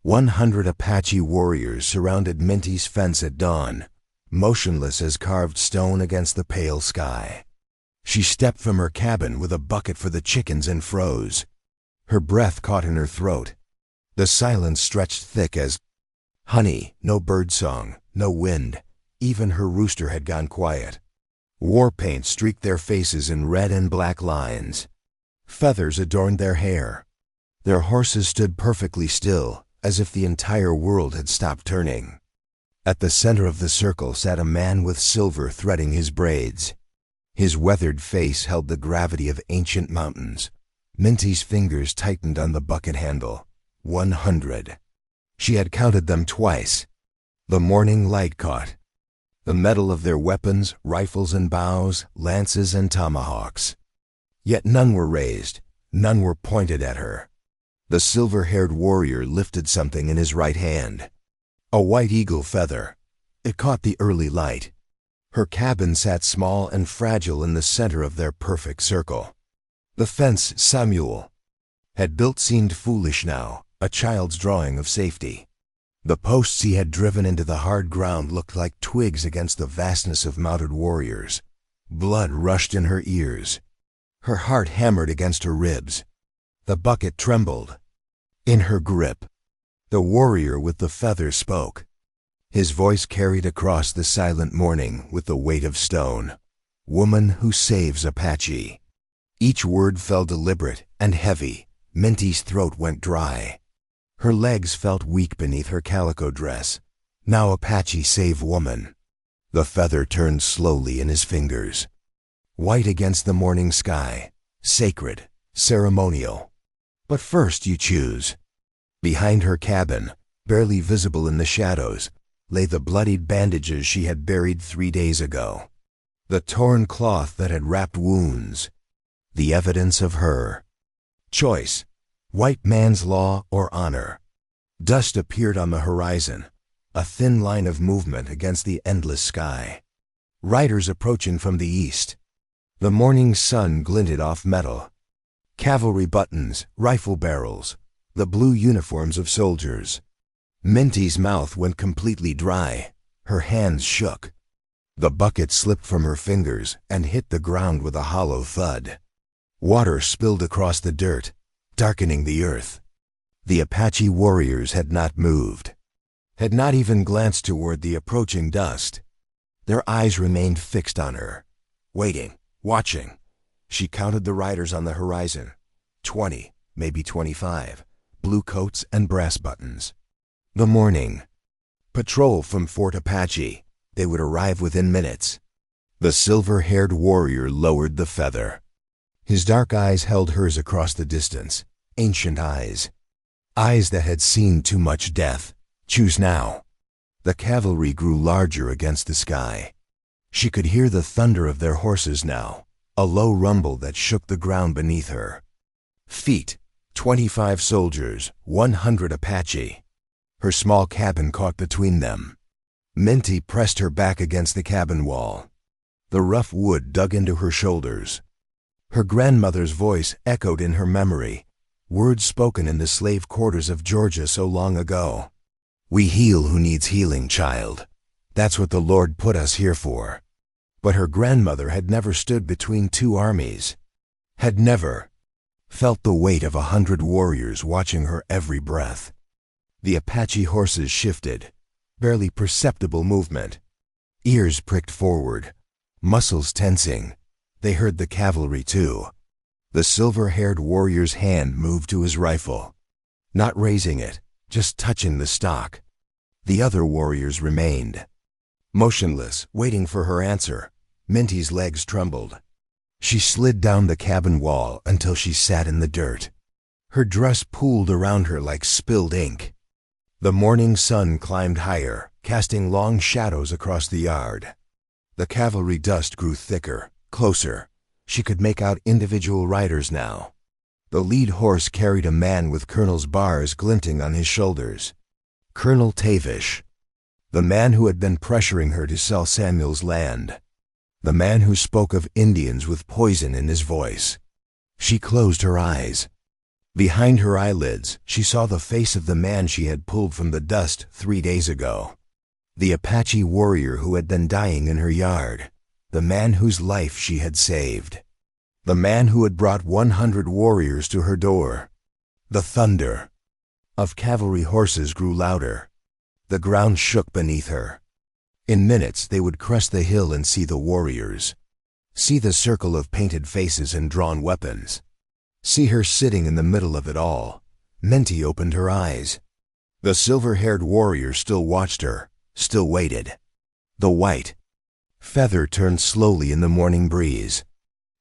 100 Apache warriors surrounded Minty's fence at dawn, motionless as carved stone against the pale sky. She stepped from her cabin with a bucket for the chickens and froze. Her breath caught in her throat. The silence stretched thick as honey, no birdsong, no wind. Even her rooster had gone quiet. War paint streaked their faces in red and black lines. Feathers adorned their hair. Their horses stood perfectly still, as if the entire world had stopped turning. At the center of the circle sat a man with silver threading his braids. His weathered face held the gravity of ancient mountains. Minty's fingers tightened on the bucket handle. 100. She had counted them twice. The morning light caught the metal of their weapons, rifles and bows, lances and tomahawks. Yet none were raised, none were pointed at her. The silver-haired warrior lifted something in his right hand. A white eagle feather. It caught the early light. Her cabin sat small and fragile in the center of their perfect circle. The fence Samuel had built seemed foolish now, a child's drawing of safety. The posts he had driven into the hard ground looked like twigs against the vastness of mounted warriors. Blood rushed in her ears. Her heart hammered against her ribs. The bucket trembled in her grip. The warrior with the feather spoke. His voice carried across the silent morning with the weight of stone. Woman who saves Apache. Each word fell deliberate and heavy. Minty's throat went dry. Her legs felt weak beneath her calico dress. Now Apache save woman. The feather turned slowly in his fingers. White against the morning sky. Sacred. Ceremonial. But first you choose. Behind her cabin, barely visible in the shadows, lay the bloodied bandages she had buried 3 days ago. The torn cloth that had wrapped wounds. The evidence of her. Choice. White man's law or honor. Dust appeared on the horizon, a thin line of movement against the endless sky. Riders approaching from the east. The morning sun glinted off metal. Cavalry buttons, rifle barrels, the blue uniforms of soldiers. Minty's mouth went completely dry. Her hands shook. The bucket slipped from her fingers and hit the ground with a hollow thud. Water spilled across the dirt, darkening the earth. The Apache warriors had not moved, had not even glanced toward the approaching dust. Their eyes remained fixed on her, waiting, watching. She counted the riders on the horizon. 20, maybe 25, blue coats and brass buttons. The morning. Patrol from Fort Apache. They would arrive within minutes. The silver-haired warrior lowered the feather. His dark eyes held hers across the distance. Ancient eyes. Eyes that had seen too much death. Choose now. The cavalry grew larger against the sky. She could hear the thunder of their horses now, a low rumble that shook the ground beneath her. Feet. 25 soldiers, 100 Apache. Her small cabin caught between them. Minty pressed her back against the cabin wall. The rough wood dug into her shoulders. Her grandmother's voice echoed in her memory, words spoken in the slave quarters of Georgia so long ago. We heal who needs healing, child. That's what the Lord put us here for. But her grandmother had never stood between two armies, had never felt the weight of 100 warriors watching her every breath. The Apache horses shifted, barely perceptible movement. Ears pricked forward, muscles tensing. They heard the cavalry too. The silver-haired warrior's hand moved to his rifle, not raising it, just touching the stock. The other warriors remained, motionless, waiting for her answer. Minty's legs trembled. She slid down the cabin wall until she sat in the dirt. Her dress pooled around her like spilled ink. The morning sun climbed higher, casting long shadows across the yard. The cavalry dust grew thicker, closer. She could make out individual riders now. The lead horse carried a man with Colonel's bars glinting on his shoulders. Colonel Tavish, the man who had been pressuring her to sell Samuel's land. The man who spoke of Indians with poison in his voice. She closed her eyes. Behind her eyelids, she saw the face of the man she had pulled from the dust 3 days ago. The Apache warrior who had been dying in her yard. The man whose life she had saved. The man who had brought 100 warriors to her door. The thunder of cavalry horses grew louder. The ground shook beneath her. In minutes they would crest the hill and see the warriors. See the circle of painted faces and drawn weapons. See her sitting in the middle of it all. Menti opened her eyes. The silver-haired warrior still watched her, still waited. The white feather turned slowly in the morning breeze.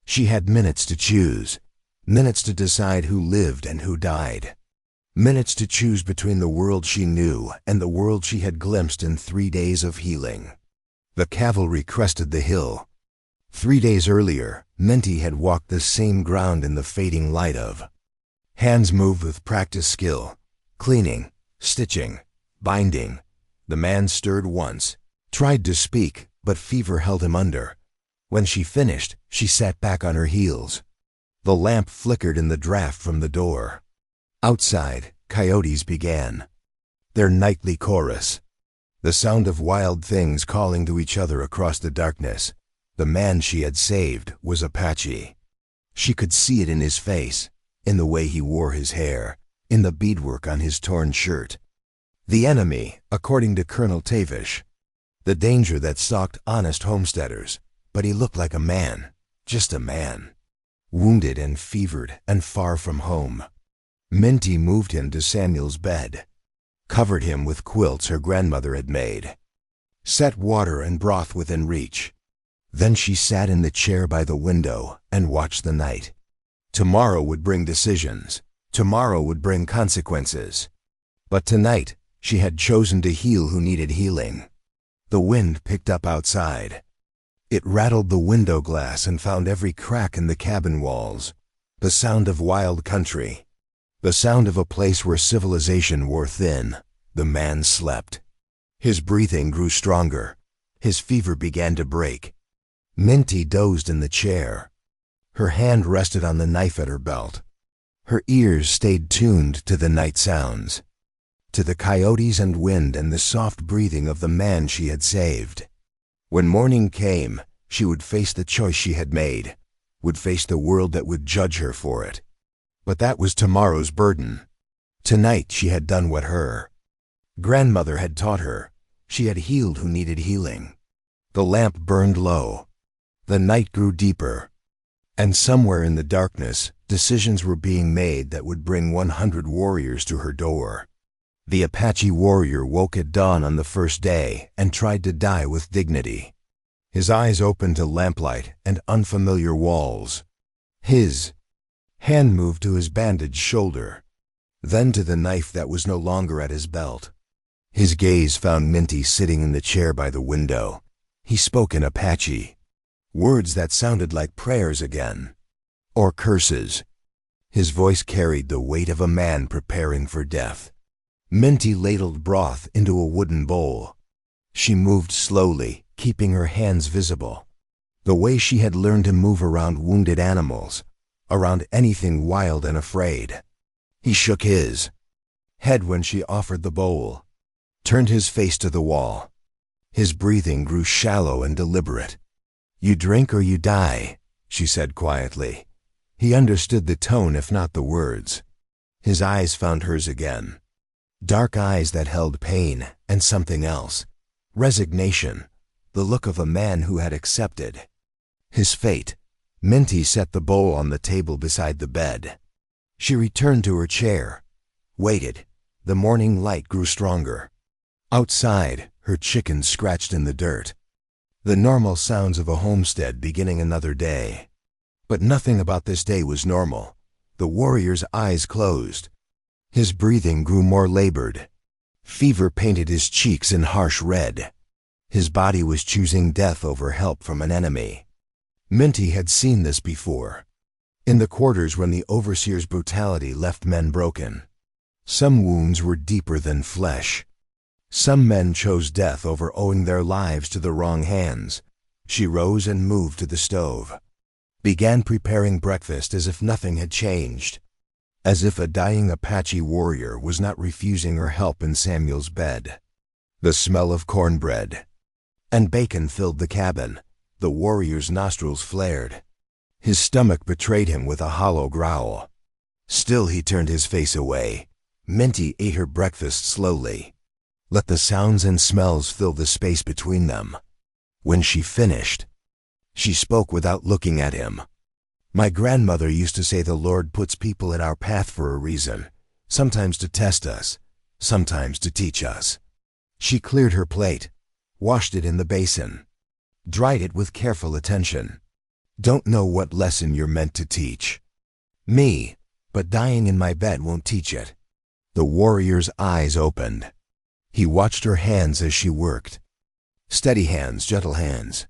She had minutes to choose, minutes to decide who lived and who died. Minutes to choose between the world she knew and the world she had glimpsed in 3 days of healing. The cavalry crested the hill. 3 days earlier, Menti had walked the same ground in the fading light of. Hands moved with practiced skill, cleaning, stitching, binding. The man stirred once, tried to speak, but fever held him under. When she finished, she sat back on her heels. The lamp flickered in the draft from the door. Outside, coyotes began their nightly chorus. The sound of wild things calling to each other across the darkness. The man she had saved was Apache. She could see it in his face, in the way he wore his hair, in the beadwork on his torn shirt. The enemy, according to Colonel Tavish. The danger that stalked honest homesteaders. But he looked like a man, just a man. Wounded and fevered and far from home. Menti moved him to Samuel's bed. Covered him with quilts her grandmother had made. Set water and broth within reach. Then she sat in the chair by the window and watched the night. Tomorrow would bring decisions. Tomorrow would bring consequences. But tonight, she had chosen to heal who needed healing. The wind picked up outside. It rattled the window glass and found every crack in the cabin walls. The sound of wild country. The sound of a place where civilization wore thin. The man slept. His breathing grew stronger. His fever began to break. Menti dozed in the chair. Her hand rested on the knife at her belt. Her ears stayed tuned to the night sounds, to the coyotes and wind and the soft breathing of the man she had saved. When morning came, she would face the choice she had made, would face the world that would judge her for it. But that was tomorrow's burden. Tonight she had done what her grandmother had taught her. She had healed who needed healing. The lamp burned low. The night grew deeper. And somewhere in the darkness, decisions were being made that would bring 100 warriors to her door. The Apache warrior woke at dawn on the first day and tried to die with dignity. His eyes opened to lamplight and unfamiliar walls. His hand moved to his bandaged shoulder, then to the knife that was no longer at his belt. His gaze found Menti sitting in the chair by the window. He spoke in Apache. Words that sounded like prayers again, or curses. His voice carried the weight of a man preparing for death. Menti ladled broth into a wooden bowl. She moved slowly, keeping her hands visible, the way she had learned to move around wounded animals, around anything wild and afraid. He shook his head when she offered the bowl, turned his face to the wall. His breathing grew shallow and deliberate. "You drink or you die," she said quietly. He understood the tone if not the words. His eyes found hers again. Dark eyes that held pain and something else. Resignation, the look of a man who had accepted his fate. Menti set the bowl on the table beside the bed. She returned to her chair, waited. The morning light grew stronger. Outside, her chickens scratched in the dirt. The normal sounds of a homestead beginning another day. But nothing about this day was normal. The warrior's eyes closed. His breathing grew more labored. Fever painted his cheeks in harsh red. His body was choosing death over help from an enemy. Menti had seen this before. In the quarters when the overseer's brutality left men broken. Some wounds were deeper than flesh. Some men chose death over owing their lives to the wrong hands. She rose and moved to the stove. Began preparing breakfast as if nothing had changed. as if a dying Apache warrior was not refusing her help in Samuel's bed. The smell of cornbread and bacon filled the cabin. The warrior's nostrils flared. His stomach betrayed him with a hollow growl. Still he turned his face away. Minty ate her breakfast slowly. Let the sounds and smells fill the space between them. When she finished, she spoke without looking at him. My grandmother used to say the Lord puts people in our path for a reason, sometimes to test us, sometimes to teach us. She cleared her plate, washed it in the basin, dried it with careful attention. Don't know what lesson you're meant to teach me, but dying in my bed won't teach it. The warrior's eyes opened. He watched her hands as she worked. Steady hands, gentle hands.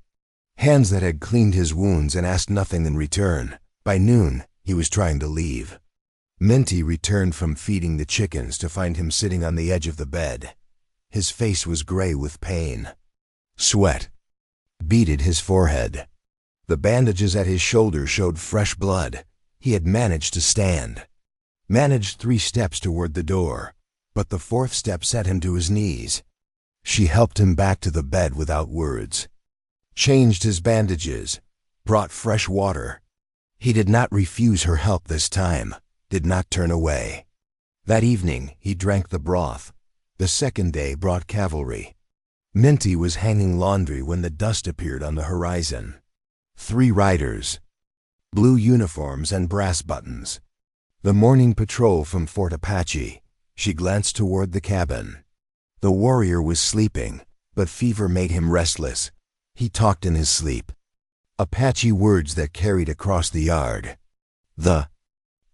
Hands that had cleaned his wounds and asked nothing in return. By noon, he was trying to leave. Minty returned from feeding the chickens to find him sitting on the edge of the bed. His face was gray with pain. Sweat beaded his forehead. The bandages at his shoulders showed fresh blood. He had managed to stand. Managed 3 steps toward the door, but the 4th step set him to his knees. She helped him back to the bed without words. Changed his bandages, brought fresh water. He did not refuse her help this time, did not turn away. That evening, he drank the broth. The second day brought cavalry. Minty was hanging laundry when the dust appeared on the horizon. 3 riders, blue uniforms and brass buttons. The morning patrol from Fort Apache. She glanced toward the cabin. The warrior was sleeping, but fever made him restless. He talked in his sleep. Apache words that carried across the yard. The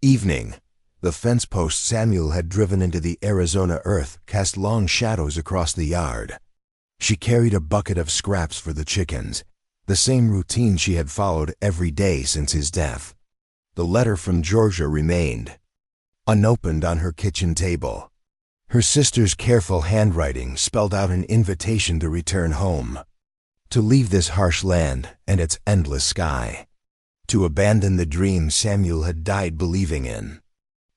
evening, the fence post Samuel had driven into the Arizona earth cast long shadows across the yard. She carried a bucket of scraps for the chickens, the same routine she had followed every day since his death. The letter from Georgia remained unopened on her kitchen table. Her sister's careful handwriting spelled out an invitation to return home, to leave this harsh land and its endless sky, to abandon the dream Samuel had died believing in.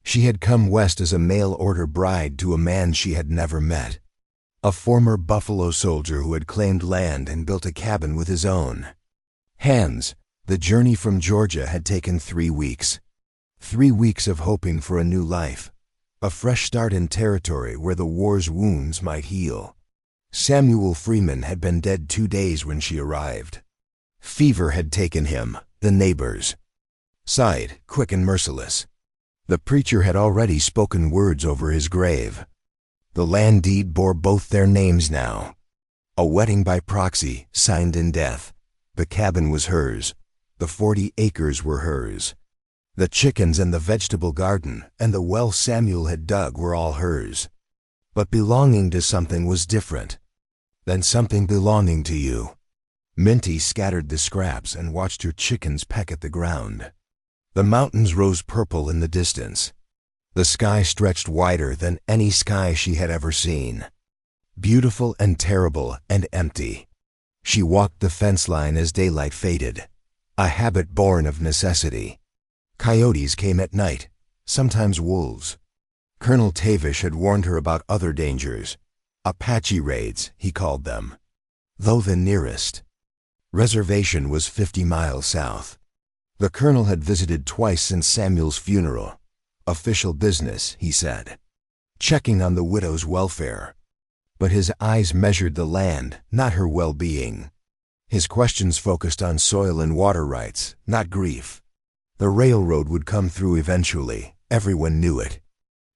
She had come west as a mail-order bride to a man she had never met, a former Buffalo soldier who had claimed land and built a cabin with his own hands. The journey from Georgia had taken 3 weeks. 3 weeks of hoping for a new life, a fresh start in territory where the war's wounds might heal. Samuel Freeman had been dead 2 days when she arrived. Fever had taken him, the neighbors sighed, quick and merciless. The preacher had already spoken words over his grave. The land deed bore both their names now. A wedding by proxy, signed in death. The cabin was hers. The 40 acres were hers. The chickens and the vegetable garden and the well Samuel had dug were all hers. But belonging to something was different than something belonging to you. Minty scattered the scraps and watched her chickens peck at the ground. The mountains rose purple in the distance. The sky stretched wider than any sky she had ever seen. Beautiful and terrible and empty. She walked the fence line as daylight faded, a habit born of necessity. Coyotes came at night, sometimes wolves. Colonel Tavish had warned her about other dangers. Apache raids, he called them, though the nearest reservation was 50 miles south. The colonel had visited twice since Samuel's funeral. Official business, he said, checking on the widow's welfare. But his eyes measured the land, not her well-being. His questions focused on soil and water rights, not grief. The railroad would come through eventually. Everyone knew it.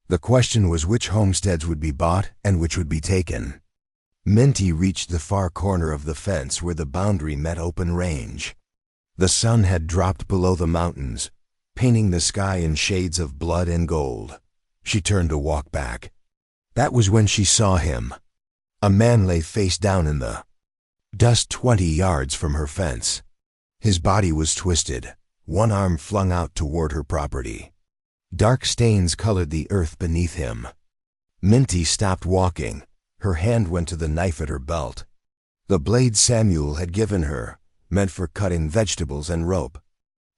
The question was which homesteads would be bought and which would be taken. Minty reached the far corner of the fence where the boundary met open range. The sun had dropped below the mountains, painting the sky in shades of blood and gold. She turned to walk back. That was when she saw him. A man lay face down in the dust 20 yards from her fence. His body was twisted, one arm flung out toward her property. Dark stains colored the earth beneath him. Minty stopped walking. Her hand went to the knife at her belt. The blade Samuel had given her, meant for cutting vegetables and rope.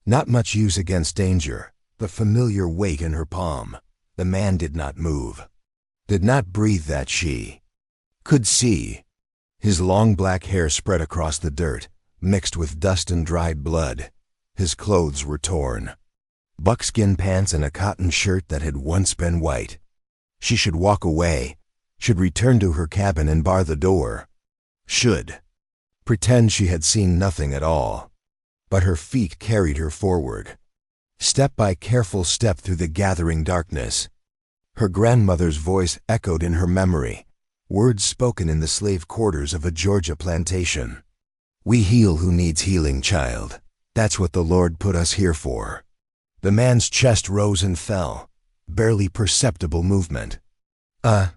Not much use against danger, the familiar weight in her palm. The man did not move, did not breathe that she could see. His long black hair spread across the dirt, mixed with dust and dried blood. His clothes were torn. Buckskin pants and a cotton shirt that had once been white. She should walk away, should return to her cabin and bar the door. Should pretend she had seen nothing at all. But her feet carried her forward, step by careful step through the gathering darkness. Her grandmother's voice echoed in her memory, words spoken in the slave quarters of a Georgia plantation. "We heal who needs healing, child. That's what the Lord put us here for." The man's chest rose and fell, barely perceptible movement. A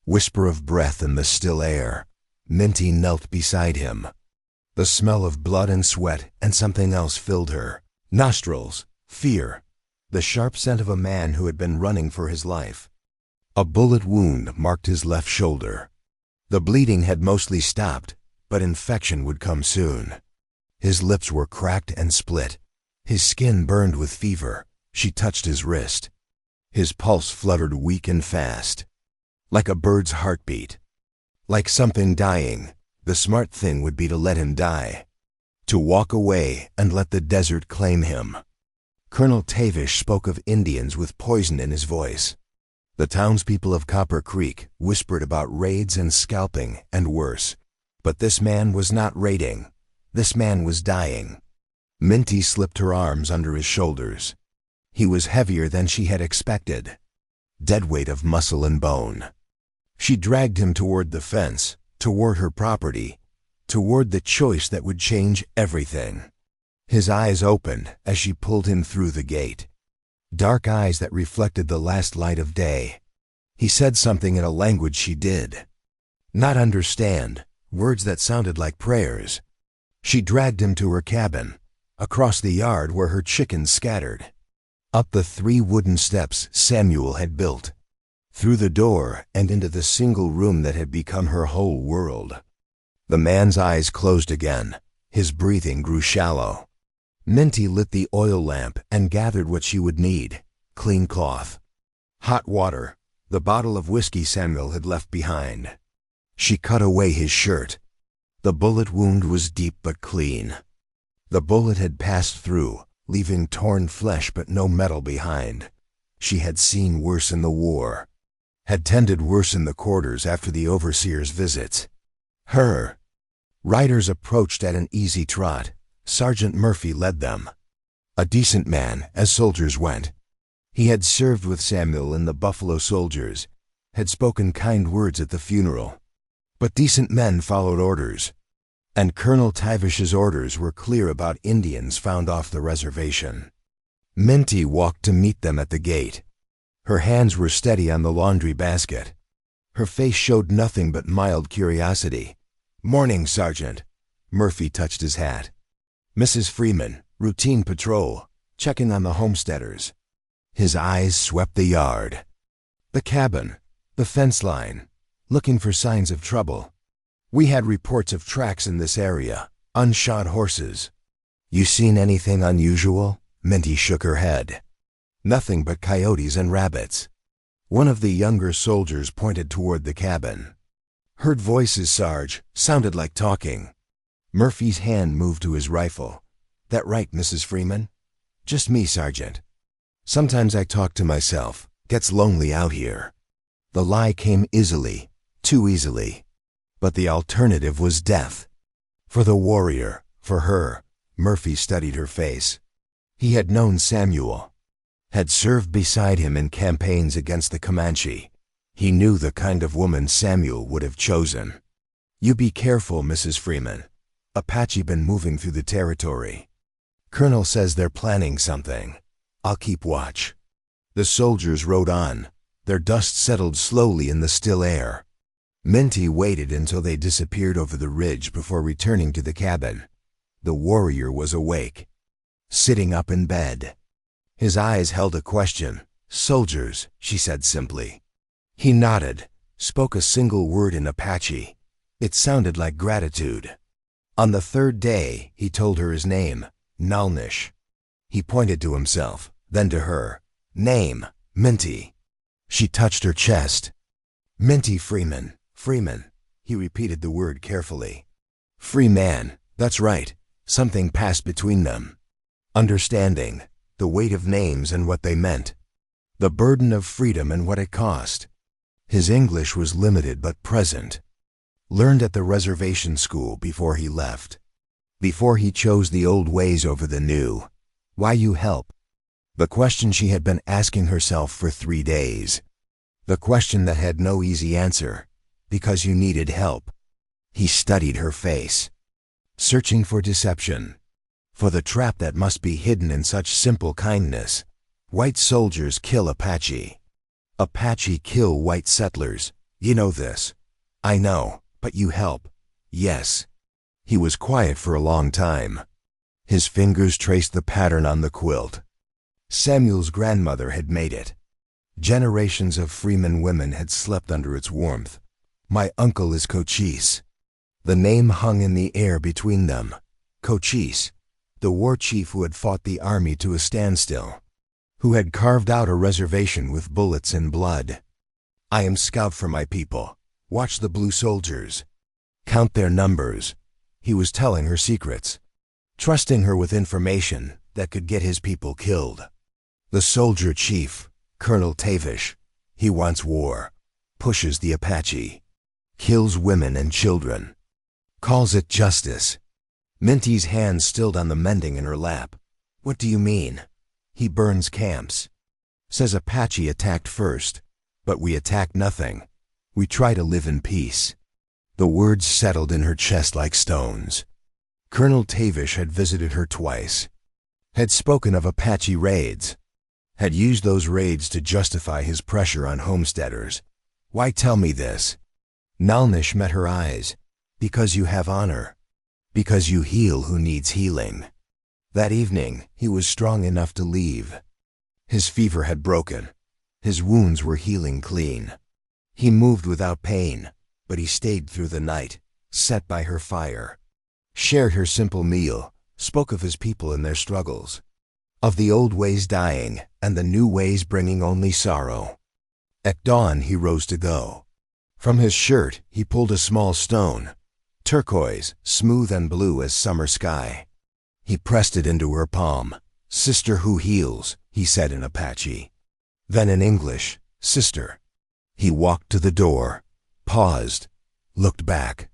whisper of breath in the still air. Minty knelt beside him. The smell of blood and sweat and something else filled her nostrils. Fear. The sharp scent of a man who had been running for his life. A bullet wound marked his left shoulder. The bleeding had mostly stopped, but infection would come soon. His lips were cracked and split. His skin burned with fever. She touched his wrist. His pulse fluttered weak and fast, like a bird's heartbeat. Like something dying. The smart thing would be to let him die, to walk away and let the desert claim him. Colonel Tavish spoke of Indians with poison in his voice. The townspeople of Copper Creek whispered about raids and scalping and worse. But this man was not raiding. This man was dying. Minty slipped her arms under his shoulders. He was heavier than she had expected. Dead weight of muscle and bone. She dragged him toward the fence, toward her property, toward the choice that would change everything. His eyes opened as she pulled him through the gate. Dark eyes that reflected the last light of day. He said something in a language she did not understand, words that sounded like prayers. She dragged him to her cabin, across the yard where her chickens scattered, up the 3 wooden steps Samuel had built, through the door and into the single room that had become her whole world. The man's eyes closed again. His breathing grew shallow. Minty lit the oil lamp and gathered what she would need: clean cloth, hot water, the bottle of whiskey Samuel had left behind. She cut away his shirt. The bullet wound was deep but clean. The bullet had passed through, leaving torn flesh but no metal behind. She had seen worse in the war, had tended worse in the quarters after the overseer's visits. Riders approached at an easy trot. Sergeant Murphy led them. A decent man, as soldiers went. He had served with Samuel in the Buffalo Soldiers, had spoken kind words at the funeral. But decent men followed orders, and Colonel Tavish's orders were clear about Indians found off the reservation. Minty walked to meet them at the gate. Her hands were steady on the laundry basket. Her face showed nothing but mild curiosity. "Morning, Sergeant." Murphy touched his hat. "Mrs. Freeman, routine patrol, checking on the homesteaders." His eyes swept the yard, the cabin, the fence line, looking for signs of trouble. "We had reports of tracks in this area, unshod horses." "You seen anything unusual?" Minty shook her head. "Nothing but coyotes and rabbits." One of the younger soldiers pointed toward the cabin. "Heard voices, Sarge, sounded like talking." Murphy's hand moved to his rifle. "That right, Mrs. Freeman?" "Just me, Sergeant. Sometimes I talk to myself. Gets lonely out here." The lie came easily, too easily. But the alternative was death. For the warrior, for her. Murphy studied her face. He had known Samuel, had served beside him in campaigns against the Comanche. He knew the kind of woman Samuel would have chosen. "You be careful, Mrs. Freeman. Apache been moving through the territory. Colonel says they're planning something. I'll keep watch." The soldiers rode on. Their dust settled slowly in the still air. Minty waited until they disappeared over the ridge before returning to the cabin. The warrior was awake, sitting up in bed. His eyes held a question. "Soldiers," she said simply. He nodded, spoke a single word in Apache. It sounded like gratitude. On the 3rd day, he told her his name, Nalnish. He pointed to himself. Then to her, "Name, Minty." She touched her chest. "Minty Freeman, Freeman." He repeated the word carefully. "Free man, that's right." Something passed between them. Understanding, the weight of names and what they meant. The burden of freedom and what it cost. His English was limited but present. Learned at the reservation school before he left. Before he chose the old ways over the new. Why you help? The question she had been asking herself for 3 days. The question that had no easy answer. Because you needed help. He studied her face. Searching for deception. For the trap that must be hidden in such simple kindness. White soldiers kill Apache. Apache kill white settlers. You know this. I know, but you help. Yes. He was quiet for a long time. His fingers traced the pattern on the quilt. Samuel's grandmother had made it. Generations of freeman women had slept under its warmth. My uncle is Cochise. The name hung in the air between them. Cochise, the war chief who had fought the army to a standstill, who had carved out a reservation with bullets and blood. I am scout for my people. Watch the blue soldiers. Count their numbers. He was telling her secrets, trusting her with information that could get his people killed. The soldier chief, Colonel Tavish, he wants war, pushes the Apache, kills women and children. Calls it justice. Minty's hand stilled on the mending in her lap. What do you mean? He burns camps. Says Apache attacked first, but we attack nothing. We try to live in peace. The words settled in her chest like stones. Colonel Tavish had visited her twice. Had spoken of Apache raids. Had used those raids to justify his pressure on homesteaders. Why tell me this? Nalnish met her eyes. Because you have honor. Because you heal who needs healing. That evening, he was strong enough to leave. His fever had broken. His wounds were healing clean. He moved without pain, but he stayed through the night, sat by her fire, shared her simple meal, spoke of his people and their struggles, of the old ways dying and the new ways bringing only sorrow. At dawn, he rose to go. From his shirt, he pulled a small stone, turquoise, smooth and blue as summer sky. He pressed it into her palm. "Sister who heals," he said in Apache. Then in English, "Sister." He walked to the door, paused, looked back.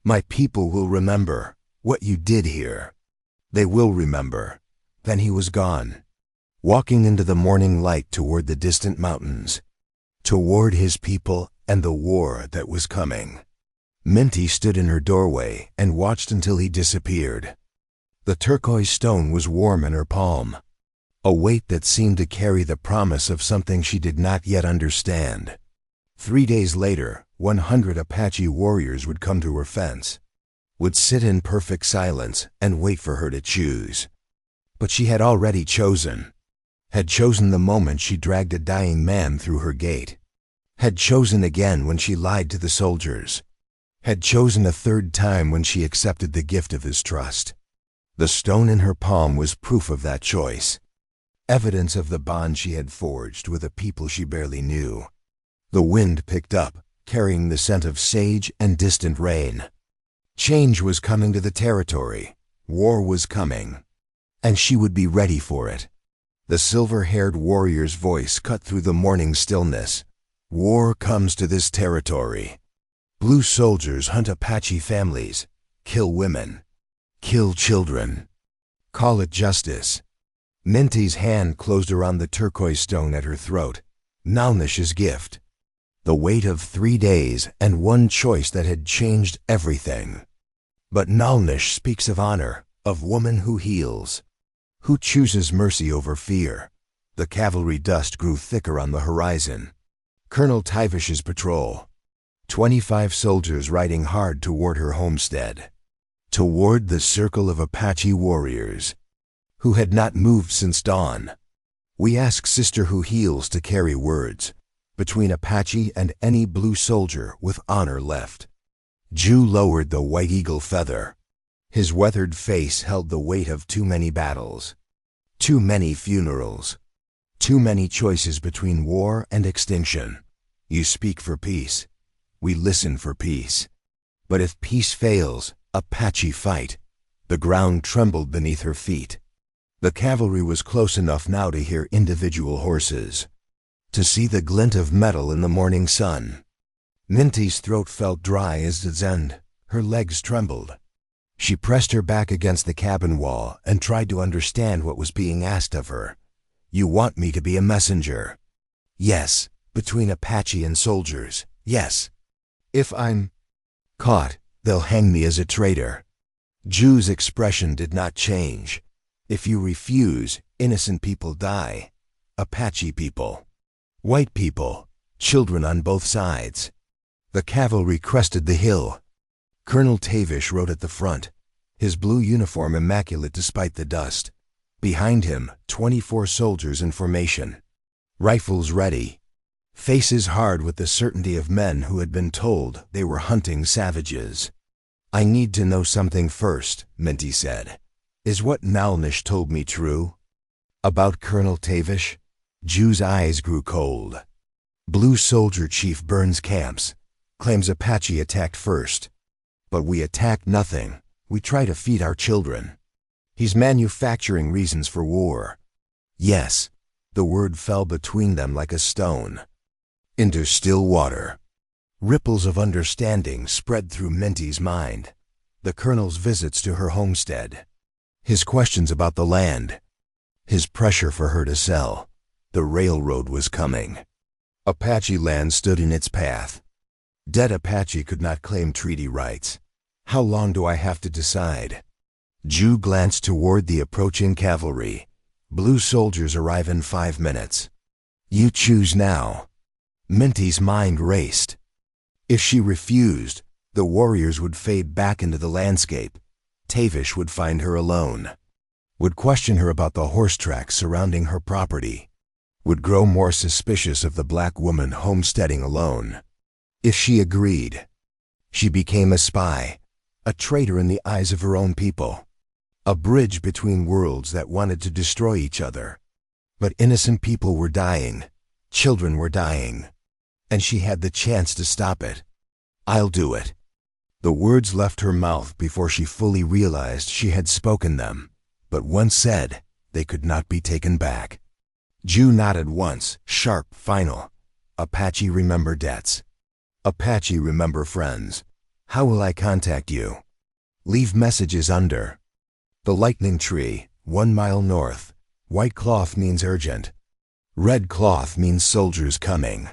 "My people will remember what you did here. They will remember." Then he was gone, walking into the morning light toward the distant mountains, toward his people and the war that was coming. Minty stood in her doorway and watched until he disappeared. The turquoise stone was warm in her palm, a weight that seemed to carry the promise of something she did not yet understand. 3 days later, 100 Apache warriors would come to her fence, would sit in perfect silence and wait for her to choose. But she had already chosen. Had chosen the moment she dragged a dying man through her gate. Had chosen again when she lied to the soldiers. Had chosen a third time when she accepted the gift of his trust. The stone in her palm was proof of that choice, evidence of the bond she had forged with a people she barely knew. The wind picked up, carrying the scent of sage and distant rain. Change was coming to the territory. War was coming. And she would be ready for it. The silver-haired warrior's voice cut through the morning stillness. War comes to this territory. Blue soldiers hunt Apache families, kill women, kill children. Call it justice. Minty's hand closed around the turquoise stone at her throat. Nalnish's gift. The weight of 3 days and one choice that had changed everything. But Nalnish speaks of honor, of woman who heals, who chooses mercy over fear. The cavalry dust grew thicker on the horizon. Colonel Tivish's patrol. 25 soldiers riding hard toward her homestead, toward the circle of Apache warriors, who had not moved since dawn. We ask Sister Who Heals to carry words, between Apache and any blue soldier with honor left. Jew lowered the white eagle feather. His weathered face held the weight of too many battles, too many funerals. Too many choices between war and extinction. You speak for peace. We listen for peace. But if peace fails, Apache fight. The ground trembled beneath her feet. The cavalry was close enough now to hear individual horses, to see the glint of metal in the morning sun. Minty's throat felt dry as its end. Her legs trembled. She pressed her back against the cabin wall and tried to understand what was being asked of her. You want me to be a messenger? Yes. Between Apache and soldiers. Yes. If I'm caught, they'll hang me as a traitor. Ju's expression did not change. If you refuse, innocent people die. Apache people. White people. Children on both sides. The cavalry crested the hill. Colonel Tavish rode at the front, his blue uniform immaculate despite the dust. Behind him, 24 soldiers in formation. Rifles ready. Faces hard with the certainty of men who had been told they were hunting savages. I need to know something first, Minty said. Is what Nalnish told me true? About Colonel Tavish? Ju's eyes grew cold. Blue Soldier Chief burns camps, claims Apache attacked first. But we attacked nothing. We try to feed our children. He's manufacturing reasons for war. Yes, the word fell between them like a stone. Into still water. Ripples of understanding spread through Minty's mind. The colonel's visits to her homestead. His questions about the land. His pressure for her to sell. The railroad was coming. Apache land stood in its path. Dead Apache could not claim treaty rights. How long do I have to decide? Ju glanced toward the approaching cavalry. Blue soldiers arrive in 5 minutes. You choose now. Minty's mind raced. If she refused, the warriors would fade back into the landscape. Tavish would find her alone. Would question her about the horse tracks surrounding her property. Would grow more suspicious of the black woman homesteading alone. If she agreed, she became a spy, a traitor in the eyes of her own people, a bridge between worlds that wanted to destroy each other. But innocent people were dying, children were dying, and she had the chance to stop it. I'll do it. The words left her mouth before she fully realized she had spoken them, but once said, they could not be taken back. Ju nodded once, sharp, final. Apache remember debts. Apache remember friends. How will I contact you? Leave messages under. The lightning tree, 1 mile north. White cloth means urgent. Red cloth means soldiers coming.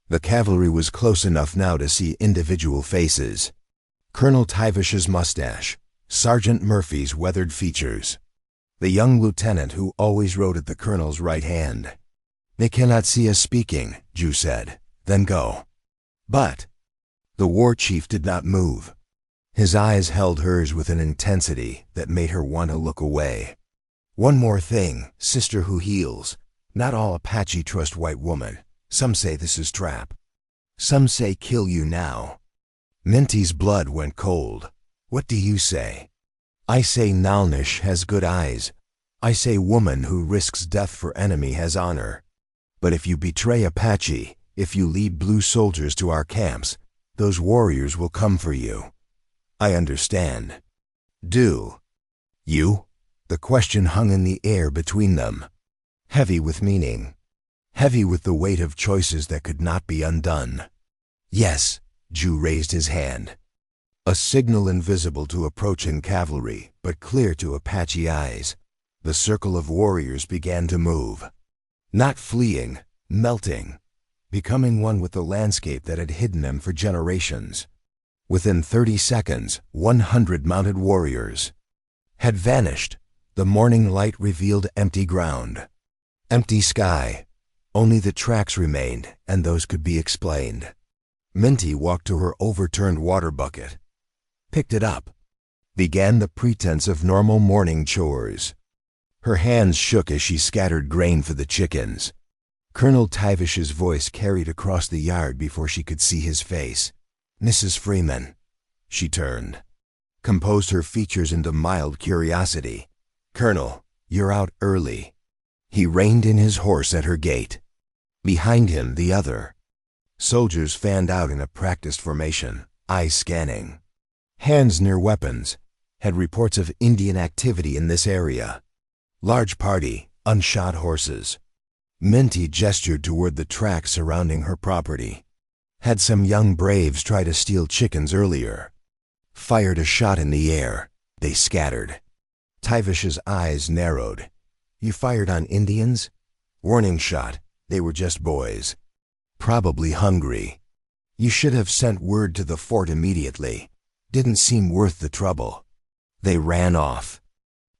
The cavalry was close enough now to see individual faces. Colonel Tavish's mustache, Sergeant Murphy's weathered features. The young lieutenant who always rode at the colonel's right hand. They cannot see us speaking, Ju said. Then go. But the war chief did not move. His eyes held hers with an intensity that made her want to look away. One more thing, sister who heals. Not all Apache trust white woman. Some say this is trap. Some say kill you now. Minty's blood went cold. What do you say? I say Nalnish has good eyes. I say woman who risks death for enemy has honor. But if you betray Apache, if you lead blue soldiers to our camps, those warriors will come for you. I understand. Do you? The question hung in the air between them. Heavy with meaning. Heavy with the weight of choices that could not be undone. Yes, Ju raised his hand. A signal invisible to approaching cavalry, but clear to Apache eyes. The circle of warriors began to move. Not fleeing, melting, becoming one with the landscape that had hidden them for generations. Within 30 seconds, 100 mounted warriors had vanished. The morning light revealed empty ground. Empty sky. Only the tracks remained, and those could be explained. Minty walked to her overturned water bucket, picked it up, began the pretense of normal morning chores. Her hands shook as she scattered grain for the chickens. Colonel Tavish's voice carried across the yard before she could see his face. Mrs. Freeman. She turned, composed her features into mild curiosity. Colonel, you're out early. He reined in his horse at her gate. Behind him, the other soldiers fanned out in a practiced formation, eyes scanning, hands near weapons, had reports of Indian activity in this area. Large party, unshod horses. Minty gestured toward the tracks surrounding her property. Had some young braves try to steal chickens earlier. Fired a shot in the air. They scattered. Tivish's eyes narrowed. You fired on Indians? Warning shot. They were just boys. Probably hungry. You should have sent word to the fort immediately. Didn't seem worth the trouble. They ran off.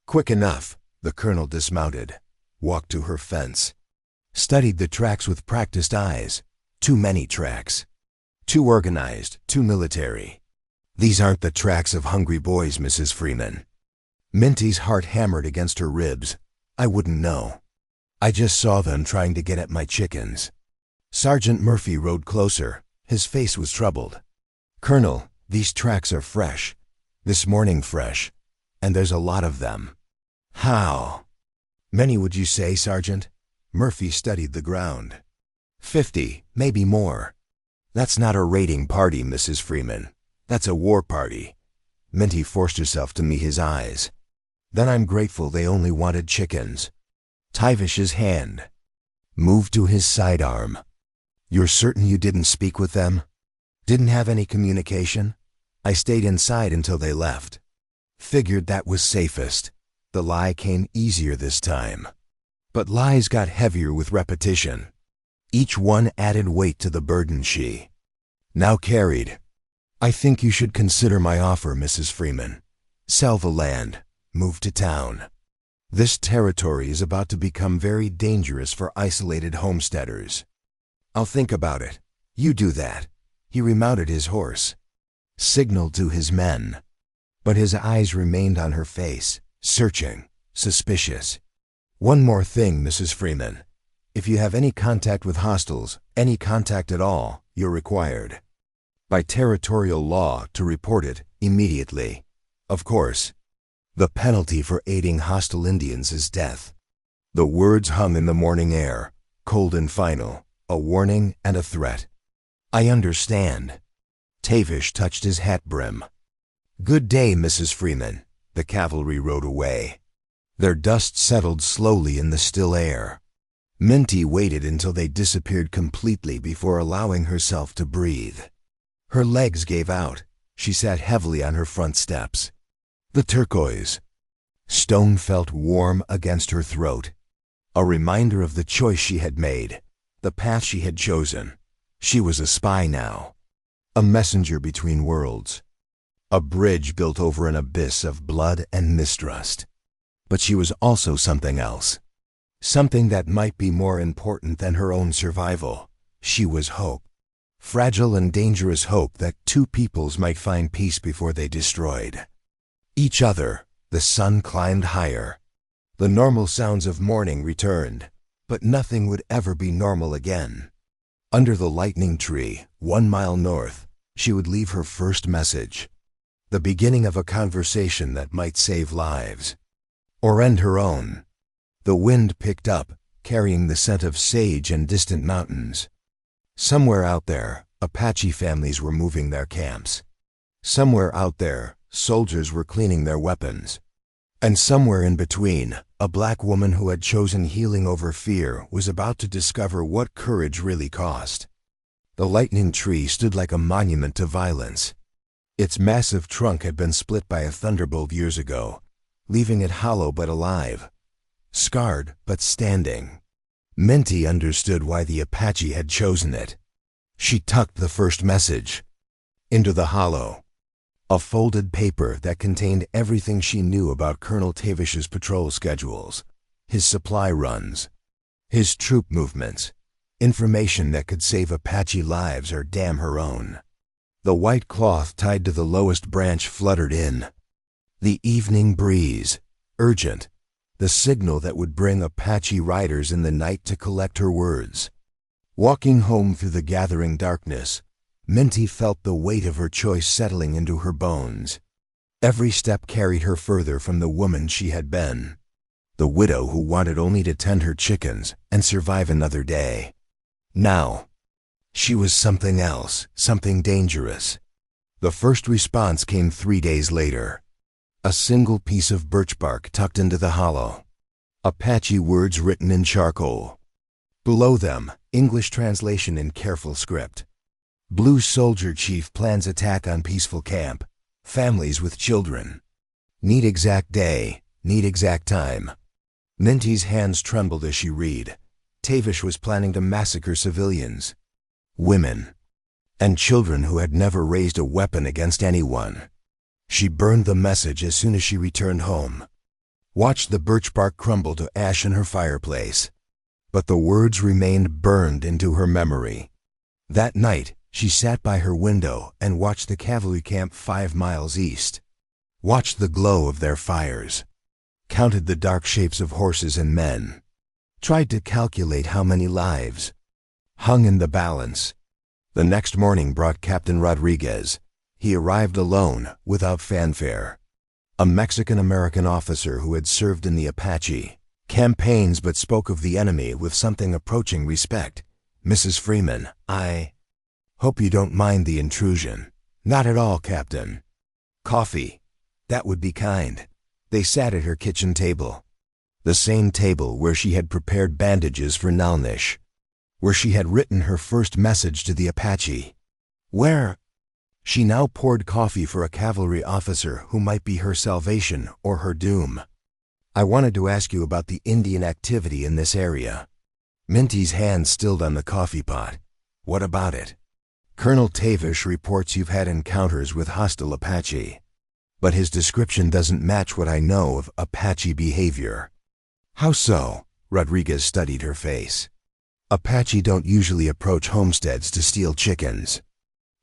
Quick enough. The colonel dismounted, walked to her fence, studied the tracks with practiced eyes. Too many tracks. Too organized, too military. These aren't the tracks of hungry boys, Mrs. Freeman. Minty's heart hammered against her ribs. I wouldn't know. I just saw them trying to get at my chickens. Sergeant Murphy rode closer. His face was troubled. Colonel, these tracks are fresh. This morning fresh. And there's a lot of them. How many would you say, Sergeant? Murphy studied the ground. 50, maybe more. That's not a raiding party, Mrs. Freeman. That's a war party. Minty forced herself to meet his eyes. Then I'm grateful they only wanted chickens. Tivish's hand moved to his sidearm. You're certain you didn't speak with them? Didn't have any communication? I stayed inside until they left. Figured that was safest. The lie came easier this time. But lies got heavier with repetition. Each one added weight to the burden she now carried. I think you should consider my offer, Mrs. Freeman. Sell the land. Move to town. This territory is about to become very dangerous for isolated homesteaders. I'll think about it. You do that. He remounted his horse, signaled to his men. But his eyes remained on her face, searching, suspicious. One more thing, Mrs. Freeman. If you have any contact with hostiles, any contact at all, you're required by territorial law to report it immediately. Of course, the penalty for aiding hostile Indians is death. The words hung in the morning air, cold and final, a warning and a threat. I understand. Tavish touched his hat brim. Good day, Mrs. Freeman. The cavalry rode away. Their dust settled slowly in the still air. Minty waited until they disappeared completely before allowing herself to breathe. Her legs gave out. She sat heavily on her front steps. The turquoise stone felt warm against her throat. A reminder of the choice she had made, the path she had chosen. She was a spy now. A messenger between worlds. A bridge built over an abyss of blood and mistrust. But she was also something else. Something that might be more important than her own survival. She was hope. Fragile and dangerous hope that two peoples might find peace before they destroyed each other. The sun climbed higher. The normal sounds of morning returned, but nothing would ever be normal again. Under the lightning tree, 1 mile north, she would leave her first message. The beginning of a conversation that might save lives. Or end her own. The wind picked up, carrying the scent of sage and distant mountains. Somewhere out there, Apache families were moving their camps. Somewhere out there, soldiers were cleaning their weapons. And somewhere in between, a black woman who had chosen healing over fear was about to discover what courage really cost. The lightning tree stood like a monument to violence. Its massive trunk had been split by a thunderbolt years ago, leaving it hollow but alive, scarred but standing. Minty understood why the Apache had chosen it. She tucked the first message into the hollow. A folded paper that contained everything she knew about Colonel Tavish's patrol schedules, his supply runs, his troop movements, information that could save Apache lives or damn her own. The white cloth tied to the lowest branch fluttered in. The evening breeze, urgent, the signal that would bring Apache riders in the night to collect her words. Walking home through the gathering darkness, Minty felt the weight of her choice settling into her bones. Every step carried her further from the woman she had been. The widow who wanted only to tend her chickens and survive another day. Now, she was something else, something dangerous. The first response came 3 days later. A single piece of birch bark tucked into the hollow. Apache words written in charcoal. Below them, English translation in careful script. Blue soldier chief plans attack on peaceful camp. Families with children. Need exact day, need exact time. Minty's hands trembled as she read. Tavish was planning to massacre civilians, women, and children who had never raised a weapon against anyone. She burned the message as soon as she returned home. Watched the birch bark crumble to ash in her fireplace. But the words remained burned into her memory. That night, she sat by her window and watched the cavalry camp 5 miles east. Watched the glow of their fires. Counted the dark shapes of horses and men. Tried to calculate how many lives hung in the balance. The next morning brought Captain Rodriguez. He arrived alone, without fanfare. A Mexican-American officer who had served in the Apache campaigns but spoke of the enemy with something approaching respect. Mrs. Freeman, I hope you don't mind the intrusion. Not at all, Captain. Coffee. That would be kind. They sat at her kitchen table. The same table where she had prepared bandages for Nalnish. Where she had written her first message to the Apache. Where she now poured coffee for a cavalry officer who might be her salvation or her doom. I wanted to ask you about the Indian activity in this area. Minty's hand stilled on the coffee pot. What about it? Colonel Tavish reports you've had encounters with hostile Apache. But his description doesn't match what I know of Apache behavior. How so? Rodriguez studied her face. Apache don't usually approach homesteads to steal chickens.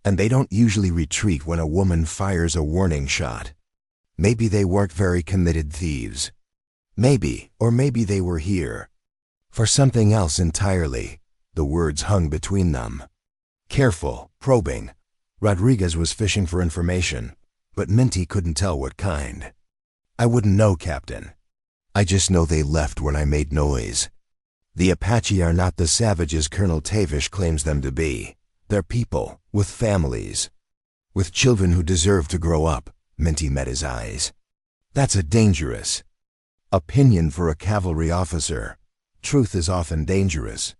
And they don't usually retreat when a woman fires a warning shot. Maybe they weren't very committed thieves. Maybe, or maybe they were here for something else entirely. The words hung between them. Careful, probing. Rodriguez was fishing for information, but Minty couldn't tell what kind. I wouldn't know, Captain. I just know they left when I made noise. The Apache are not the savages Colonel Tavish claims them to be. They're people, with families. With children who deserve to grow up. Minty met his eyes. That's a dangerous opinion for a cavalry officer. Truth is often dangerous.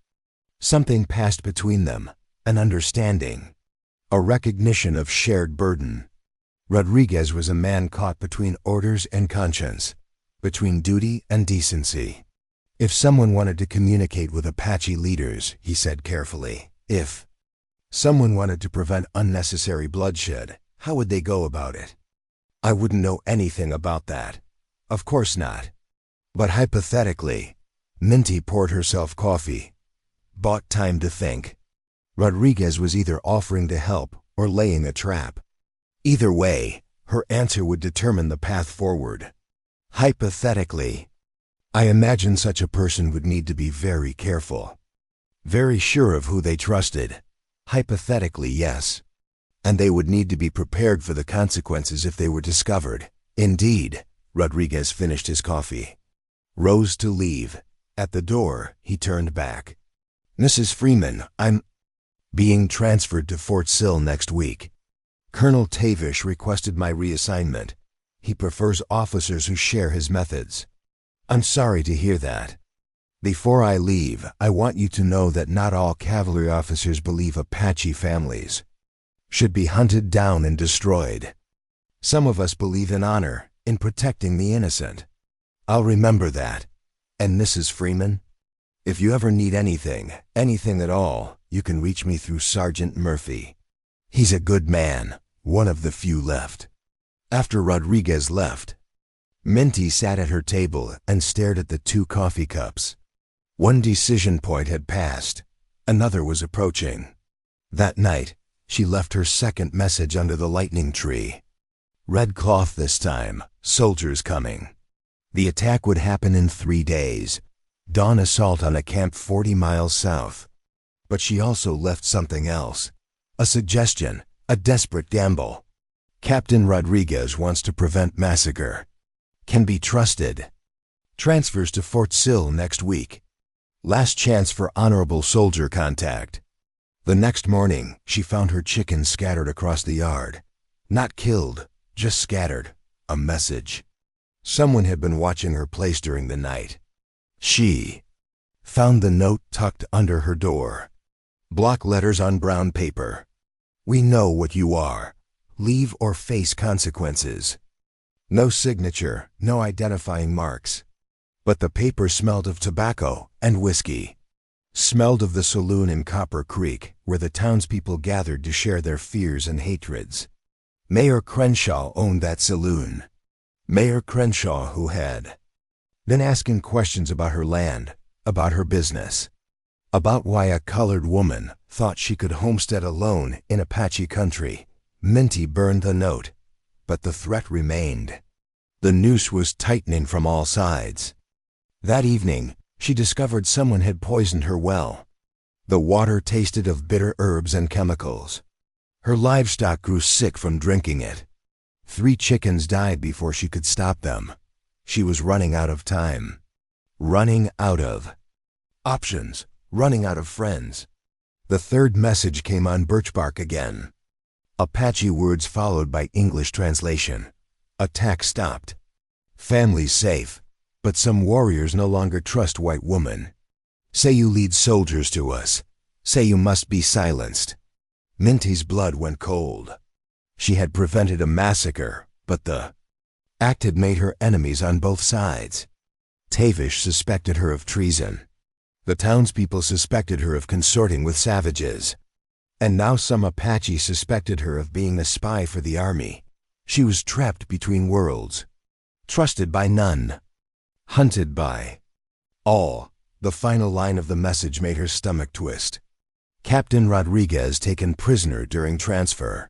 Something passed between them, an understanding, a recognition of shared burden. Rodriguez was a man caught between orders and conscience, between duty and decency. If someone wanted to communicate with Apache leaders, he said carefully, if someone wanted to prevent unnecessary bloodshed, how would they go about it? I wouldn't know anything about that. Of course not. But hypothetically, Minty poured herself coffee. Bought time to think. Rodriguez was either offering to help or laying a trap. Either way, her answer would determine the path forward. Hypothetically, I imagine such a person would need to be very careful. Very sure of who they trusted. Hypothetically, yes. And they would need to be prepared for the consequences if they were discovered. Indeed, Rodriguez finished his coffee. Rose to leave. At the door, he turned back. Mrs. Freeman, I'm being transferred to Fort Sill next week. Colonel Tavish requested my reassignment. He prefers officers who share his methods. I'm sorry to hear that. Before I leave, I want you to know that not all cavalry officers believe Apache families should be hunted down and destroyed. Some of us believe in honor, in protecting the innocent. I'll remember that. And Mrs. Freeman, if you ever need anything at all, you can reach me through Sergeant Murphy. He's a good man, one of the few left. After Rodriguez left, Minty sat at her table and stared at the 2 coffee cups. One decision point had passed. Another was approaching. That night, she left her second message under the lightning tree. Red cloth this time, soldiers coming. The attack would happen in 3 days. Dawn assault on a camp 40 miles south. But she also left something else. A suggestion, a desperate gamble. Captain Rodriguez wants to prevent massacre. Can be trusted. Transfers to Fort Sill next week. Last chance for honorable soldier contact. The next morning, she found her chickens scattered across the yard. Not killed, just scattered. A message. Someone had been watching her place during the night. She found the note tucked under her door. Block letters on brown paper. We know what you are. Leave or face consequences. No signature, no identifying marks. But the paper smelled of tobacco and whiskey. Smelled of the saloon in Copper Creek, where the townspeople gathered to share their fears and hatreds. Mayor Crenshaw owned that saloon. Mayor Crenshaw, who had been asking questions about her land, about her business, about why a colored woman thought she could homestead alone in Apache country. Minty burned the note, but the threat remained. The noose was tightening from all sides. That evening, she discovered someone had poisoned her well. The water tasted of bitter herbs and chemicals. Her livestock grew sick from drinking it. 3 chickens died before she could stop them. She was running out of time. Running out of options. Running out of friends. The third message came on birch bark again. Apache words followed by English translation. Attack stopped. Families safe. But some warriors no longer trust white women. Say you lead soldiers to us. Say you must be silenced. Minty's blood went cold. She had prevented a massacre, but the act had made her enemies on both sides. Tavish suspected her of treason. The townspeople suspected her of consorting with savages. And now some Apache suspected her of being a spy for the army. She was trapped between worlds. Trusted by none. Hunted by all. The final line of the message made her stomach twist. Captain Rodriguez taken prisoner during transfer.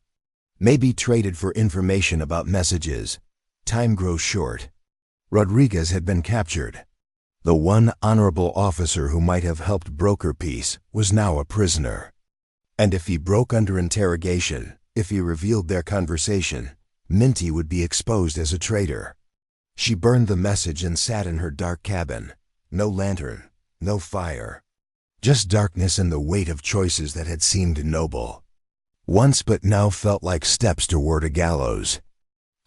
May be traded for information about messages. Time grows short. Rodriguez had been captured. The one honorable officer who might have helped broker peace was now a prisoner. And if he broke under interrogation, if he revealed their conversation, Minty would be exposed as a traitor. She burned the message and sat in her dark cabin. No lantern, no fire. Just darkness and the weight of choices that had seemed noble. Once but now felt like steps toward a gallows.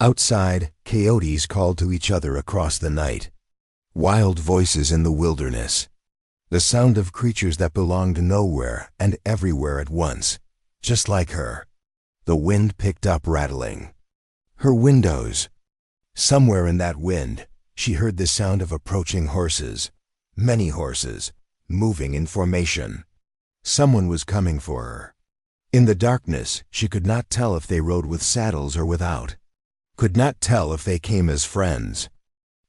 Outside, coyotes called to each other across the night. Wild voices in the wilderness. The sound of creatures that belonged nowhere and everywhere at once. Just like her. The wind picked up rattling. Her windows. Somewhere in that wind, she heard the sound of approaching horses. Many horses, moving in formation. Someone was coming for her. In the darkness, she could not tell if they rode with saddles or without. Could not tell if they came as friends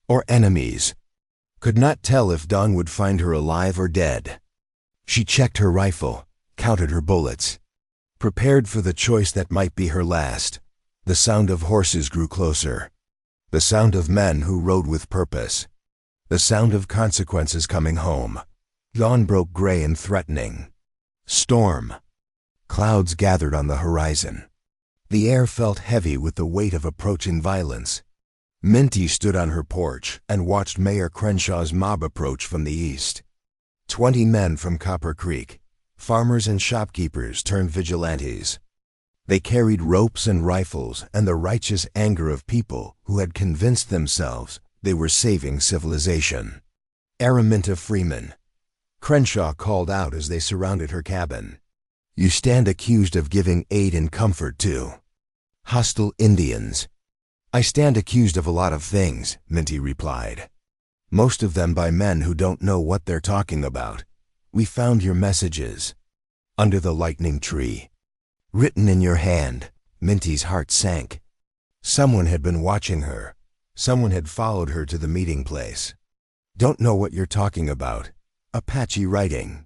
or enemies. Could not tell if dawn would find her alive or dead. She checked her rifle, counted her bullets. Prepared for the choice that might be her last. The sound of horses grew closer. The sound of men who rode with purpose. The sound of consequences coming home. Dawn broke gray and threatening. Storm. Clouds gathered on the horizon. The air felt heavy with the weight of approaching violence. Minty stood on her porch and watched Mayor Crenshaw's mob approach from the east. 20 men from Copper Creek, farmers and shopkeepers turned vigilantes. They carried ropes and rifles and the righteous anger of people who had convinced themselves they were saving civilization. Araminta Freeman. Crenshaw called out as they surrounded her cabin. You stand accused of giving aid and comfort to hostile Indians. I stand accused of a lot of things, Minty replied. Most of them by men who don't know what they're talking about. We found your messages under the lightning tree. Written in your hand. Minty's heart sank. Someone had been watching her. Someone had followed her to the meeting place. Don't know what you're talking about. Apache writing.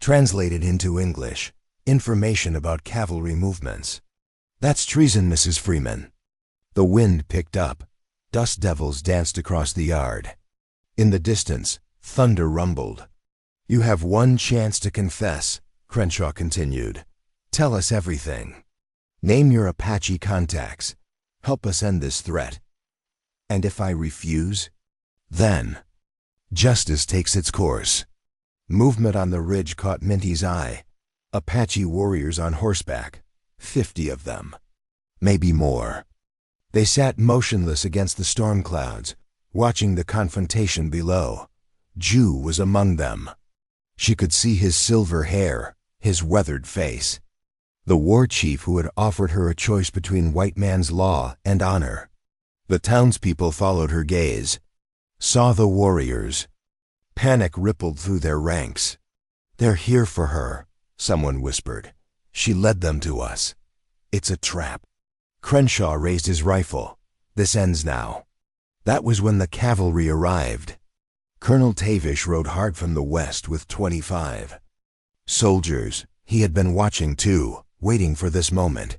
Translated into English. Information about cavalry movements. That's treason, Mrs. Freeman. The wind picked up. Dust devils danced across the yard. In the distance, thunder rumbled. You have one chance to confess, Crenshaw continued. Tell us everything. Name your Apache contacts. Help us end this threat. And if I refuse? Then Justice takes its course. Movement on the ridge caught Minty's eye. Apache warriors on horseback, 50 of them. Maybe more. They sat motionless against the storm clouds, watching the confrontation below. Jew was among them. She could see his silver hair, his weathered face. The war chief who had offered her a choice between white man's law and honor. The townspeople followed her gaze, saw the warriors. Panic rippled through their ranks. "They're here for her," someone whispered. "She led them to us. It's a trap." Crenshaw raised his rifle. "This ends now." That was when the cavalry arrived. Colonel Tavish rode hard from the west with 25 soldiers. He had been watching too, waiting for this moment.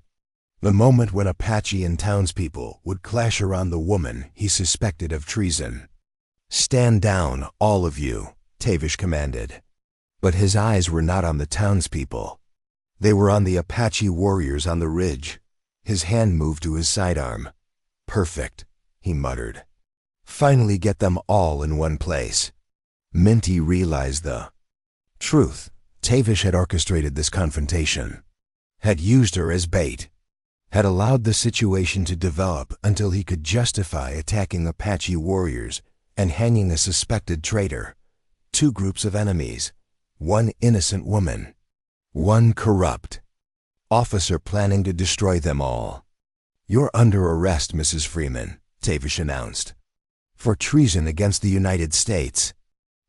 The moment when Apache and townspeople would clash around the woman he suspected of treason. "Stand down, all of you," Tavish commanded. But his eyes were not on the townspeople. They were on the Apache warriors on the ridge. His hand moved to his sidearm. "Perfect," he muttered. "Finally get them all in one place." Minty realized the truth. Tavish had orchestrated this confrontation, had used her as bait, had allowed the situation to develop until he could justify attacking Apache warriors and hanging a suspected traitor. 2 groups of enemies, 1 innocent woman, 1 corrupt officer planning to destroy them all. "You're under arrest, Mrs. Freeman," Tavish announced, "for treason against the United States."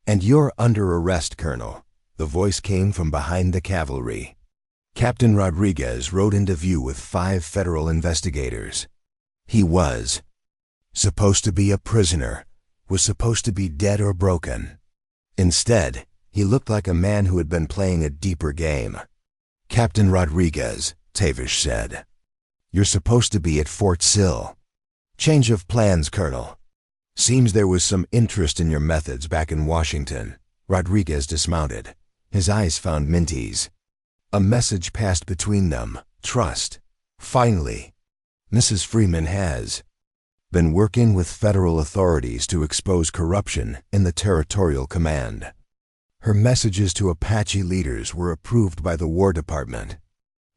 "And you're under arrest, Colonel." The voice came from behind the cavalry. Captain Rodriguez rode into view with 5 federal investigators. He was supposed to be a prisoner, was supposed to be dead or broken. Instead, he looked like a man who had been playing a deeper game. "Captain Rodriguez," Tavish said, "you're supposed to be at Fort Sill." "Change of plans, Colonel. Seems there was some interest in your methods back in Washington." Rodriguez dismounted. His eyes found Minty's. A message passed between them. Trust. "Finally, Mrs. Freeman has been working with federal authorities to expose corruption in the Territorial Command. Her messages to Apache leaders were approved by the War Department.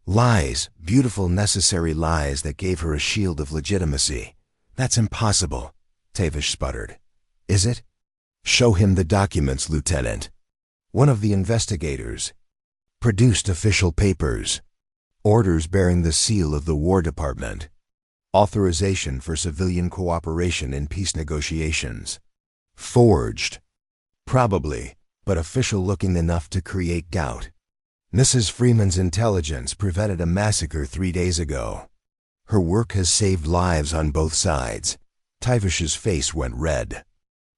Lies, beautiful necessary lies that gave her a shield of legitimacy." "That's impossible," Tavish sputtered. "Is it?" "Show him the documents, Lieutenant." One of the investigators produced official papers, orders bearing the seal of the War Department, authorization for civilian cooperation in peace negotiations. Forged. Probably, but official looking enough to create doubt. Mrs. Freeman's intelligence prevented a massacre 3 days ago. Her work has saved lives on both sides. Tavish's face went red.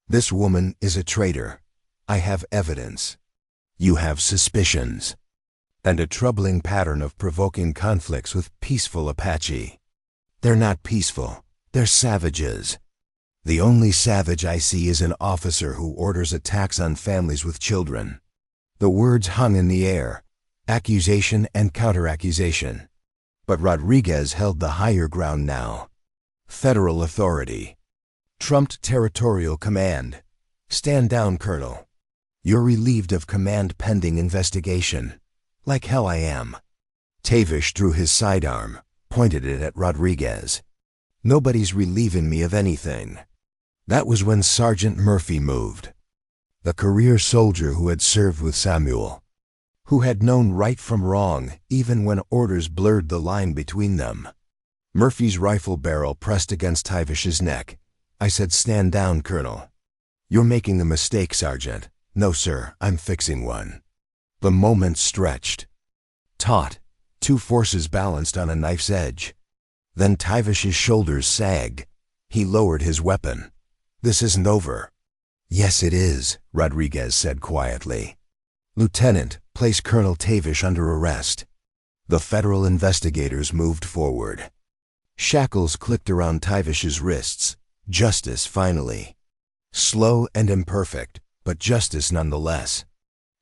"This woman is a traitor. I have evidence. You have suspicions. And a troubling pattern of provoking conflicts with peaceful Apache. They're not peaceful. They're savages. The only savage I see is an officer who orders attacks on families with children." The words hung in the air, accusation and counter-accusation. But Rodriguez held the higher ground now. Federal authority trumped territorial command. "Stand down, Colonel. You're relieved of command pending investigation." "Like hell I am." Tavish drew his sidearm, pointed it at Rodriguez. "Nobody's relieving me of anything." That was when Sergeant Murphy moved. The career soldier who had served with Samuel, who had known right from wrong even when orders blurred the line between them. Murphy's rifle barrel pressed against Tavish's neck. "I said stand down, Colonel." "You're making a mistake, Sergeant." "No, sir, I'm fixing one." The moment stretched. Taut, 2 forces balanced on a knife's edge. Then Tavish's shoulders sagged. He lowered his weapon. "This isn't over." "Yes, it is," Rodriguez said quietly. "Lieutenant, place Colonel Tavish under arrest." The federal investigators moved forward. Shackles clicked around Tavish's wrists. Justice, finally. Slow and imperfect, but justice nonetheless.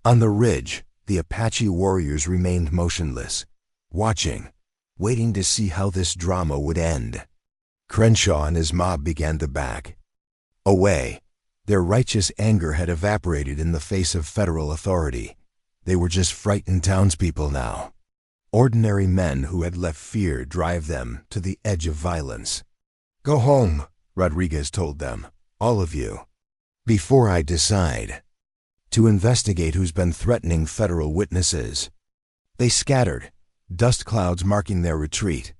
On the ridge, the Apache warriors remained motionless, watching, waiting to see how this drama would end. Crenshaw and his mob began to back away, Their righteous anger had evaporated in the face of federal authority. They were just frightened townspeople now. Ordinary men who had let fear drive them to the edge of violence. "Go home," Rodriguez told them, "all of you, before I decide to investigate who's been threatening federal witnesses." They scattered, dust clouds marking their retreat.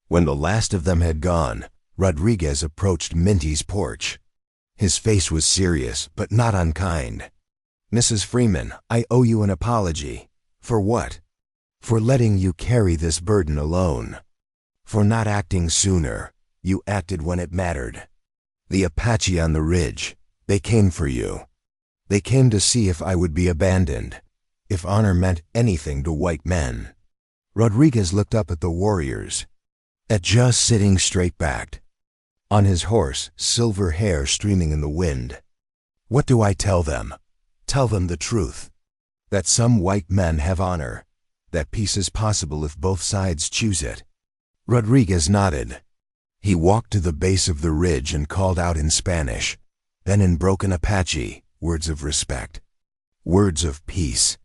When the last of them had gone, Rodriguez approached Minty's porch. His face was serious, but not unkind. "Mrs. Freeman, I owe you an apology." "For what?" "For letting you carry this burden alone. For not acting sooner. You acted when it mattered. The Apache on the ridge, they came for you. They came to see if I would be abandoned, if honor meant anything to white men." Rodriguez looked up at the warriors, at just sitting straight-backed, on his horse, silver hair streaming in the wind. "What do I tell them? Tell them the truth. That some white men have honor, that peace is possible if both sides choose it." Rodriguez nodded. He walked to the base of the ridge and called out in Spanish, then in broken Apache, words of respect, words of peace.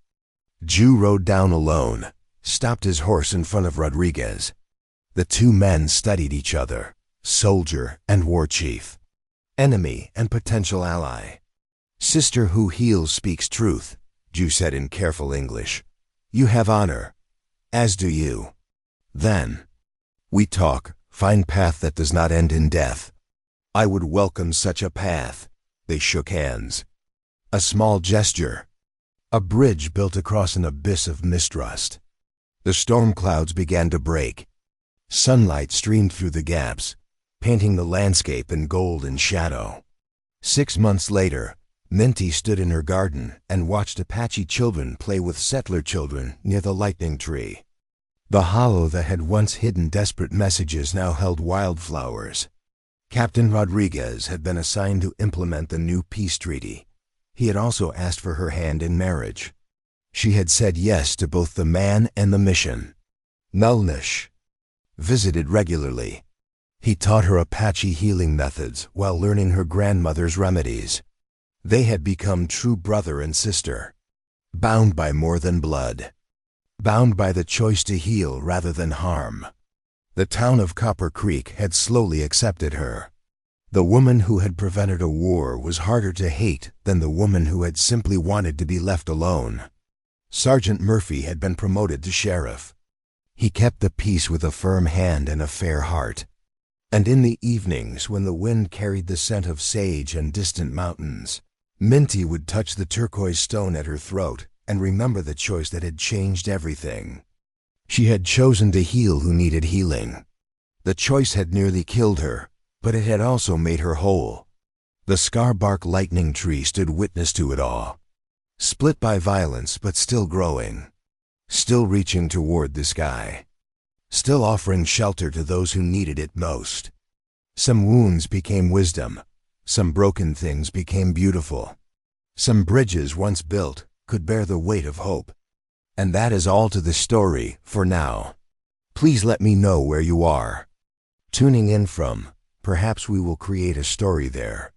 Jew rode down alone, stopped his horse in front of Rodriguez. The two men studied each other, soldier and war chief, enemy and potential ally. "Sister who heals speaks truth," Jew said in careful English. "You have honor, as do you. Then, we talk, find path that does not end in death. I would welcome such a path." They shook hands. A small gesture. A bridge built across an abyss of mistrust. The storm clouds began to break. Sunlight streamed through the gaps, painting the landscape in gold and shadow. 6 months later, Minty stood in her garden and watched Apache children play with settler children near the lightning tree. The hollow that had once hidden desperate messages now held wildflowers. Captain Rodriguez had been assigned to implement the new peace treaty. He had also asked for her hand in marriage. She had said yes to both the man and the mission. Melnish visited regularly. He taught her Apache healing methods while learning her grandmother's remedies. They had become true brother and sister, bound by more than blood, bound by the choice to heal rather than harm. The town of Copper Creek had slowly accepted her. The woman who had prevented a war was harder to hate than the woman who had simply wanted to be left alone. Sergeant Murphy had been promoted to sheriff. He kept the peace with a firm hand and a fair heart. And in the evenings, when the wind carried the scent of sage and distant mountains, Minty would touch the turquoise stone at her throat and remember the choice that had changed everything. She had chosen to heal who needed healing. The choice had nearly killed her, but it had also made her whole. The scarbark lightning tree stood witness to it all. Split by violence, but still growing. Still reaching toward the sky. Still offering shelter to those who needed it most. Some wounds became wisdom. Some broken things became beautiful. Some bridges once built could bear the weight of hope. And that is all to the story for now. Please let me know where you are tuning in from. Perhaps we will create a story there.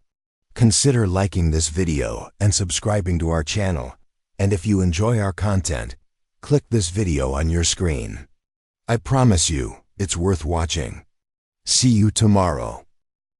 Consider liking this video and subscribing to our channel. And if you enjoy our content, click this video on your screen. I promise you, it's worth watching. See you tomorrow.